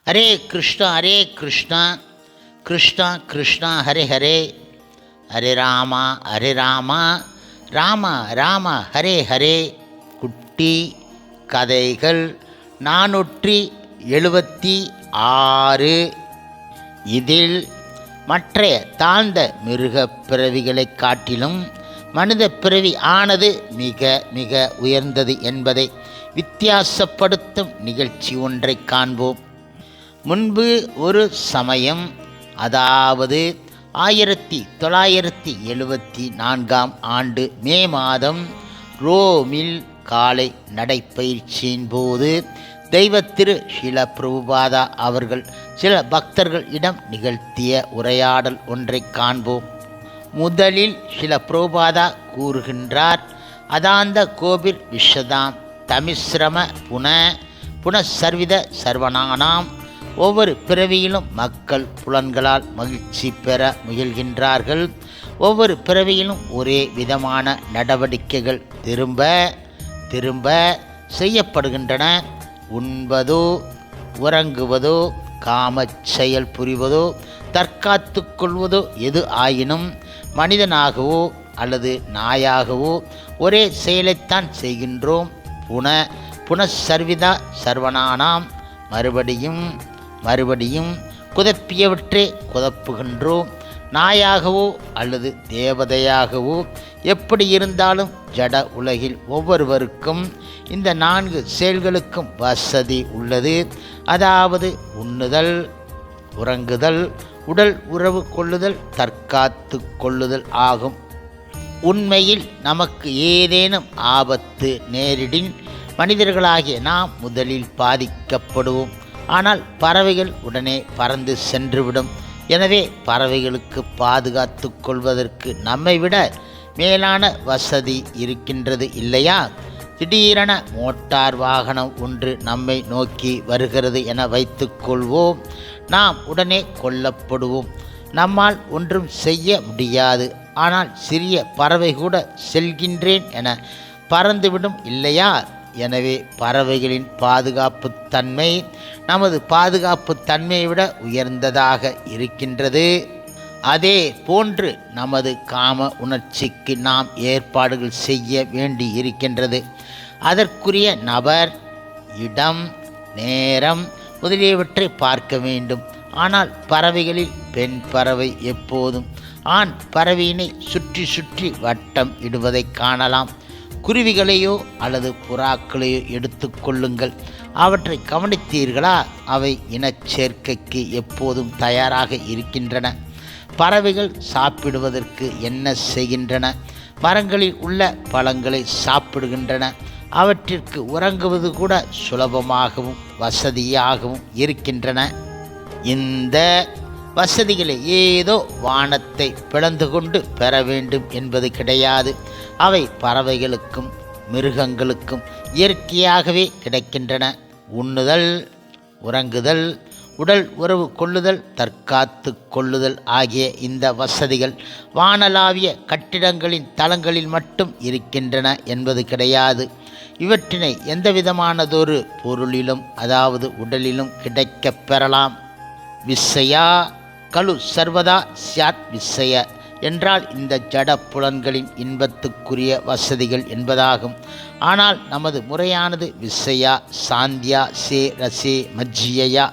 ஹரே கிருஷ்ணா கிருஷ்ணா கிருஷ்ணா ஹரே ஹரே, ஹரே ராமா ராம ராம ஹரே ஹரே. குட்டி கதைகள் 476. இதில் மற்றைய தாழ்ந்த மிருகப் பிறவிகளைக் காட்டிலும் மனித பிறவி ஆனது மிக மிக உயர்ந்தது என்பதை வித்தியாசப்படுத்தும் நிகழ்ச்சி ஒன்றை காண்போம். முன்பு ஒரு சமயம், அதாவது 1974 ஆண்டு மே மாதம் ரோமில் காலை நடைப்பயிற்சியின் போது தெய்வத்திரு ஸ்ரீல பிரபுபாதா அவர்கள் சில பக்தர்கள் இடம் நிகழ்த்திய உரையாடல் ஒன்றை காண்போம். முதலில் ஸ்ரீல பிரபுபாதா கூறுகின்றார், அதாந்த கோபிர் விஷதாம் தமிஸ்ரம புனசர்வித சர்வனானாம். ஒவ்வொரு பிறவியிலும் மக்கள் புலன்களால் மகிழ்ச்சி பெற முயல்கின்றார்கள். ஒவ்வொரு பிறவியிலும் ஒரே விதமான நடவடிக்கைகள் திரும்ப திரும்ப செய்யப்படுகின்றன. உண்பதோ, உறங்குவதோ, காமச் செயல் புரிவதோ, தற்காத்து கொள்வதோ எது ஆயினும் மனிதனாகவோ அல்லது நாயாகவோ ஒரே செயலைத்தான் செய்கின்றோம். புனசர்விதா சர்வனானாம். மறுபடியும் மறுபடியும் குதப்பியவற்றே குதப்புகின்றோம். நாயாகவோ அல்லது தேவதையாகவோ எப்படி இருந்தாலும் ஜட உலகில் ஒவ்வொருவருக்கும் இந்த 4 செயல்களுக்கும் வசதி உள்ளது. அதாவது உண்ணுதல், உறங்குதல், உடல் உறவு கொள்ளுதல், தற்காத்து கொள்ளுதல் ஆகும். உண்மையில் நமக்கு ஏதேனும் ஆபத்து நேரிடின் மனிதர்களாகிய நாம் முதலில் பாதிக்கப்படுவோம். ஆனால் பறவைகள் உடனே பறந்து சென்றுவிடும். எனவே பறவைகளுக்கு பாதுகாத்து கொள்வதற்கு நம்மை விட மேலான வசதி இருக்கின்றது இல்லையா? திடீரென மோட்டார் வாகனம் ஒன்று நம்மை நோக்கி வருகிறது என வைத்துக்கொள்வோம். நாம் உடனே கொல்லப்படுவோம். நம்மால் ஒன்றும் செய்ய முடியாது. ஆனால் சிறிய பறவை கூட செல்கின்றேன் என பறந்துவிடும் இல்லையா? எனவே பறவைகளின் பாதுகாப்பு தன்மை நமது பாதுகாப்பு தன்மையை விட உயர்ந்ததாக இருக்கின்றது. அதே போன்று நமது காம உணர்ச்சிக்கு நாம் ஏற்பாடுகள் செய்ய வேண்டி இருக்கின்றது. அதற்குரிய நபர், இடம், நேரம் முதலியவற்றை பார்க்க வேண்டும். ஆனால் பறவைகளில் பெண் பறவை எப்போதும் ஆண் பறவையினை சுற்றி சுற்றி வட்டம் இடுவதை காணலாம். குருவிகளையோ அல்லது புறாக்களையோ எடுத்துக்கொள்ளுங்கள். அவற்றை கவனித்தீர்களா? அவை இனச்சேர்க்கைக்கு எப்போதும் தயாராக இருக்கின்றன. பறவைகள் சாப்பிடுவதற்கு என்ன செய்கின்றன? மரங்களில் உள்ள பழங்களை சாப்பிடுகின்றன. அவற்றிற்கு உறங்குவது கூட சுலபமாகவும் வசதியாகவும் இருக்கின்றன. இந்த வசதிகளை ஏதோ வானத்தை பிளந்து கொண்டு பெற வேண்டும் என்பது கிடையாது. அவை பறவைகளுக்கும் மிருகங்களுக்கும் இயற்கையாகவே கிடைக்கின்றன. உண்ணுதல், உறங்குதல், உடல் உறவு கொள்ளுதல், தற்காத்து கொள்ளுதல் ஆகிய இந்த வசதிகள் வானளாவிய கட்டிடங்களின் தளங்களில் மட்டும் இருக்கின்றன என்பது கிடையாது. இவற்றினை எந்தவிதமானதொரு பொருளிலும், அதாவது உடலிலும் கிடைக்கப் பெறலாம். விஸ்ஸயா கலு சர்வதா ஸ்யாத் விஸ்ஸய என்றால் இந்த ஜட புலன்களின் இன்பத்துக்குரிய வசதிகள் என்பதாகும். ஆனால் நமது முறையானது விஸ்ஸயா சாந்தியா சே ரசே மஜ்ஜியா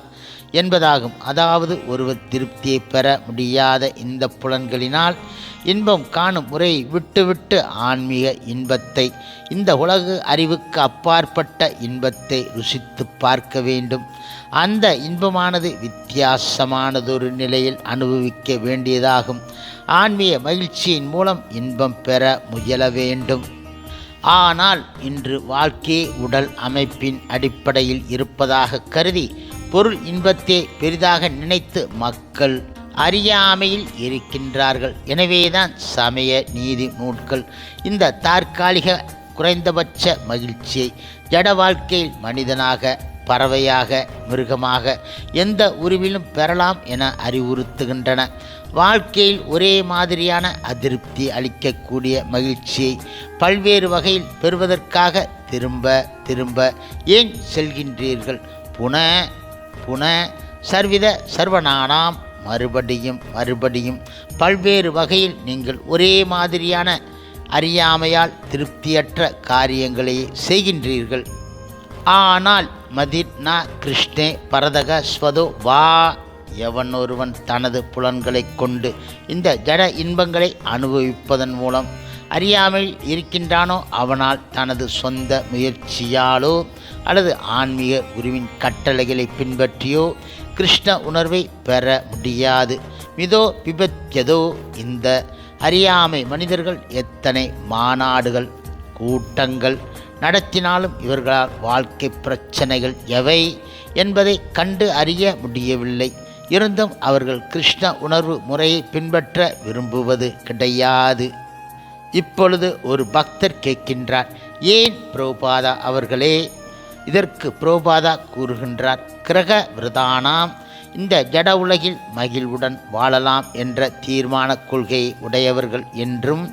என்பதாகும். அதாவது ஒருவர் திருப்தியை பெற முடியாத இந்த புலன்களினால் இன்பம் காணும் முறையை விட்டுவிட்டு ஆன்மீக இன்பத்தை, இந்த உலக அறிவுக்கு அப்பாற்பட்ட இன்பத்தை ருசித்து பார்க்க வேண்டும். அந்த இன்பமானது வித்தியாசமானதொரு நிலையில் அனுபவிக்க வேண்டியதாகும். ஆன்மீக மகிழ்ச்சியின் மூலம் இன்பம் பெற முயல வேண்டும். ஆனால் இன்று வாழ்க்கை உடல் அமைப்பின் அடிப்படையில் இருப்பதாக கருதி பொருள் இன்பத்தை பெரிதாக நினைத்து மக்கள் அறியாமையில் இருக்கின்றார்கள். எனவேதான் சமய நீதி நூல்கள் இந்த தற்காலிக குறைந்தபட்ச மகிழ்ச்சியை ஜட வாழ்க்கையில் மனிதனாக, பறவையாக, மிருகமாக எந்த உருவிலும் பெறலாம் என அறிவுறுத்துகின்றன. வாழ்க்கையில் ஒரே மாதிரியான அதிருப்தி அளிக்கக்கூடிய மகிழ்ச்சியை பல்வேறு வகையில் பெறுவதற்காக திரும்ப திரும்ப ஏன் செல்கின்றீர்கள்? புன சர்வித சர்வனானாம். மறுபடியும் பல்வேறு வகையில் நீங்கள் ஒரே மாதிரியான அறியாமையால் திருப்தியற்ற காரியங்களை செய்கின்றீர்கள். ஆனால் மதிர்னா கிருஷ்ணே பரதக ஸ்வதோ வா. எவனொருவன் தனது புலன்களைக் கொண்டு இந்த ஜட இன்பங்களை அனுபவிப்பதன் மூலம் அறியாமல் இருக்கின்றானோ அவனால் தனது சொந்த முயற்சியாலோ அல்லது ஆன்மீக குருவின் கட்டளைகளை பின்பற்றியோ கிருஷ்ண உணர்வை பெற முடியாது. மிதோ பிபத்யதோ. இந்த அறியாமை மனிதர்கள் எத்தனை மாநாடுகள் கூட்டங்கள் நடத்தினாலும் இவர்களால் வாழ்க்கை பிரச்சனைகள் எவை என்பதை கண்டு அறிய முடியவில்லை. இருந்தும் அவர்கள் கிருஷ்ண உணர்வு முறையை பின்பற்ற விரும்புவது கிடையாது. இப்பொழுது ஒரு பக்தர் கேட்கின்றார், ஏன் பிரபுபாதா அவர்களே? இதற்கு பிரபுபாதா கூறுகின்றார், கிரக விரதானாம். இந்த ஜட உலகில் மகிழ்வுடன் வாழலாம் என்ற தீர்மான கொள்கையை உடையவர்கள் என்றும்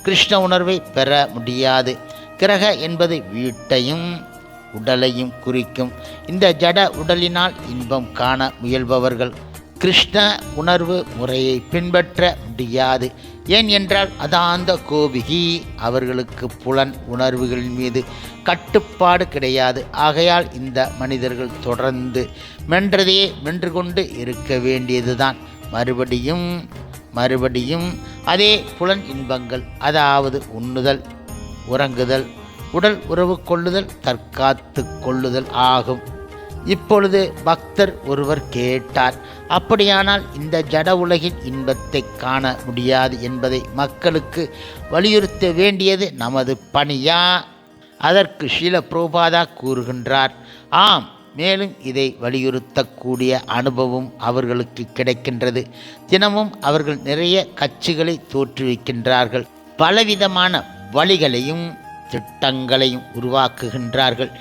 கிருஷ்ண உணர்வை பெற முடியாது. கிரக என்பது வீட்டையும் உடலையும் குறிக்கும். இந்த ஜட உடலினால் இன்பம் காண முயல்பவர்கள் கிருஷ்ண உணர்வு முறையை பின்பற்ற முடியாது. ஏன் என்றால் அதாந்த கோபிகி, அவர்களுக்கு புலன் உணர்வுகளின் மீது கட்டுப்பாடு கிடையாது. ஆகையால் இந்த மனிதர்கள் தொடர்ந்து மென்றதையே மென்று கொண்டு இருக்க வேண்டியதுதான். மறுபடியும் அதே புலன் இன்பங்கள், அதாவது உண்ணுதல், உறங்குதல், உடல் உறவு கொள்ளுதல், தற்காத்து கொள்ளுதல் ஆகும். இப்பொழுது பக்தர் ஒருவர் கேட்டார், அப்படியானால் இந்த ஜட உலகின் இன்பத்தை காண முடியாது என்பதை மக்களுக்கு வலியுறுத்த வேண்டியது நமது பணியா? அதற்கு ஸ்ரீல பிரபுபாதா கூறுகின்றார், ஆம். மேலும் இதை வலியுறுத்தக்கூடிய அனுபவம் அவர்களுக்கு கிடைக்கின்றது. தினமும் அவர்கள் நிறைய கட்சிகளை தோற்றுவிக்கின்றார்கள். பலவிதமான வழிகளையும் திட்டங்களையும் உருவாக்குகின்றார்கள்.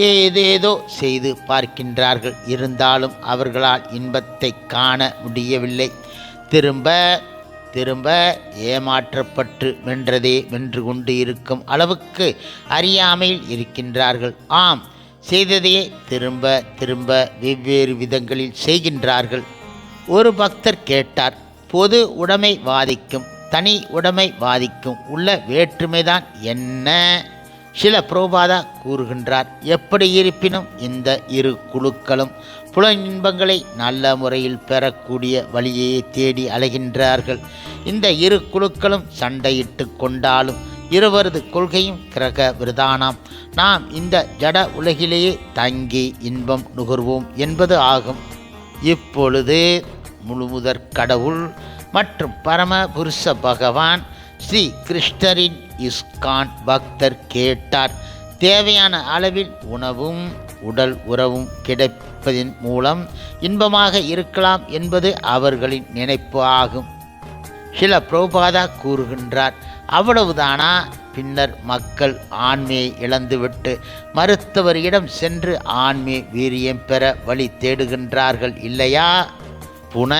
ஏதேதோ செய்து பார்க்கின்றார்கள். இருந்தாலும் அவர்களால் இன்பத்தை காண முடியவில்லை. திரும்ப ஏமாற்றப்பட்டு வென்றதே வென்று கொண்டு இருக்கும் அளவுக்கு அறியாமையில் இருக்கின்றார்கள். ஆம், செய்ததையே திரும்ப வெவ்வேறு விதங்களில் செய்கின்றார்கள். ஒரு பக்தர் கேட்டார், பொது உடைமைவாதிக்கும் தனி உடைமைவாதிக்கும் உள்ள வேற்றுமைதான் என்ன? சில பிரபுபாதா கூறுகின்றார், எப்படி இருப்பினும் இந்த இரு குழுக்களும் புல இன்பங்களை நல்ல முறையில் பெறக்கூடிய வழியை தேடி அலைகின்றார்கள். இந்த இரு குழுக்களும் சண்டையிட்டு கொண்டாலும் இருவரது கொள்கையும் கிரக விரதானாம். நாம் இந்த ஜட உலகிலேயே தங்கி இன்பம் நுகர்வோம் என்பது ஆகும். இப்பொழுது முழுமுதற் கடவுள் மற்றும் பரம புருஷ பகவான் ஸ்ரீ கிருஷ்ணரின் இஸ்கான் பக்தர் கேட்டார், தேவையான அளவில் உணவும் உடல் உறவும் கிடைப்பதன் மூலம் இன்பமாக இருக்கலாம் என்பது அவர்களின் நினைப்பு ஆகும். சில பிரபுபாதா கூறுகின்றார், அவ்வளவுதானா? பின்னர் மக்கள் ஆண்மையை இழந்துவிட்டு மருத்துவரிடம் சென்று ஆண்மை வீரியம் பெற வழி தேடுகின்றார்கள் இல்லையா? புன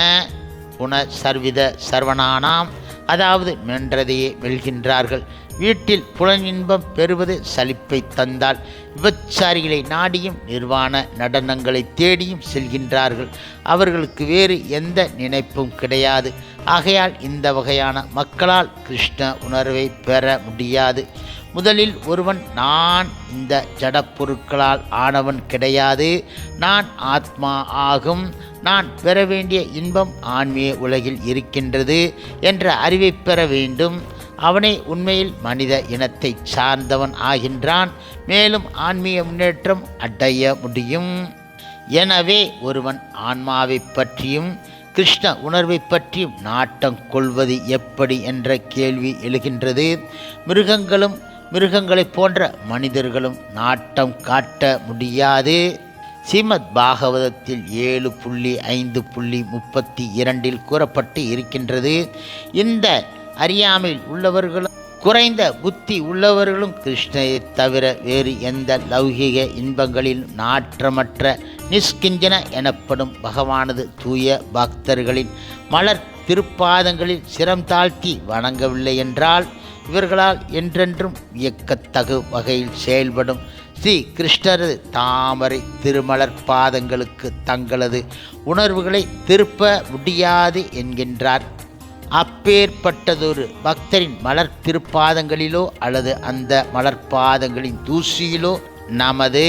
சர்வித சர்வனானாம், அதாவது மென்றதையே வெல்கின்றார்கள். வீட்டில் புலன் இன்பம் பெறுவது சலிப்பை தந்தால் விபச்சாரிகளை நாடியும் நிர்வாண நடனங்களை தேடியும் செல்கின்றார்கள். அவர்களுக்கு வேறு எந்த நினைப்பும் கிடையாது. ஆகையால் இந்த வகையான மக்களால் கிருஷ்ண உணர்வை பெற முடியாது. முதலில் ஒருவன், நான் இந்த ஜட பொருட்களால் ஆனவன் கிடையாது, நான் ஆத்மா ஆகும், நான் பெற வேண்டிய இன்பம் ஆன்மீக உலகில் இருக்கின்றது என்ற அறிவை பெற வேண்டும். அவனே உண்மையில் மனித இனத்தை சார்ந்தவன் ஆகின்றான். மேலும் ஆன்மீக முன்னேற்றம் அடைய முடியும். எனவே ஒருவன் ஆன்மாவை பற்றியும் கிருஷ்ண உணர்வை பற்றியும் நாட்டம் கொள்வது எப்படி என்ற கேள்வி எழுகின்றது. மிருகங்களைப் போன்ற மனிதர்களும் நாட்டம் காட்ட முடியாது. ஸ்ரீமத் பாகவதத்தில் 7.5.32 கூறப்பட்டு இருக்கின்றது, இந்த அறியாமையில் உள்ளவர்களும் குறைந்த புத்தி உள்ளவர்களும் கிருஷ்ணரை தவிர வேறு எந்த லௌகிக இன்பங்களிலும் நாற்றமற்ற நிஷ்கிஞ்சன எனப்படும் பகவானது தூய பக்தர்களின் மலர் திருப்பாதங்களில் சிரம் தாழ்த்தி வணங்கவில்லை என்றால் இவர்களால் என்றென்றும் வியக்கத்தகு வகையில் செயல்படும் ஸ்ரீ கிருஷ்ணரது தாமரை திருமலர் பாதங்களுக்கு தங்களது உணர்வுகளை திருப்ப முடியாது என்கின்றார். அப்பேற்பட்டதொரு பக்தரின் மலர் திருப்பாதங்களிலோ அல்லது அந்த மலர்பாதங்களின் தூசியிலோ நமது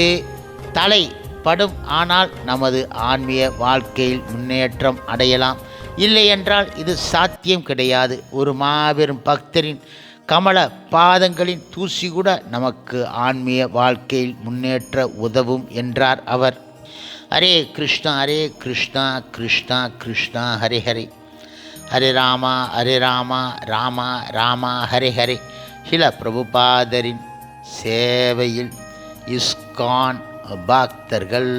தலை படும். ஆனால் நமது ஆன்மீக வாழ்க்கையில் முன்னேற்றம் அடையலாம். இல்லையென்றால் இது சாத்தியம் கிடையாது. ஒரு மாபெரும் பக்தரின் கமல பாதங்களின் தூசி கூட நமக்கு ஆன்மீக வாழ்க்கையில் முன்னேற்ற உதவும் என்றார் அவர். ஹரே கிருஷ்ணா கிருஷ்ணா கிருஷ்ணா ஹரே ஹரே, ஹரே ராமா ராமா ராமா ஹரே ஹரே. சில பிரபுபாதரின் சேவையில் இஸ்கான் பக்தர்கள்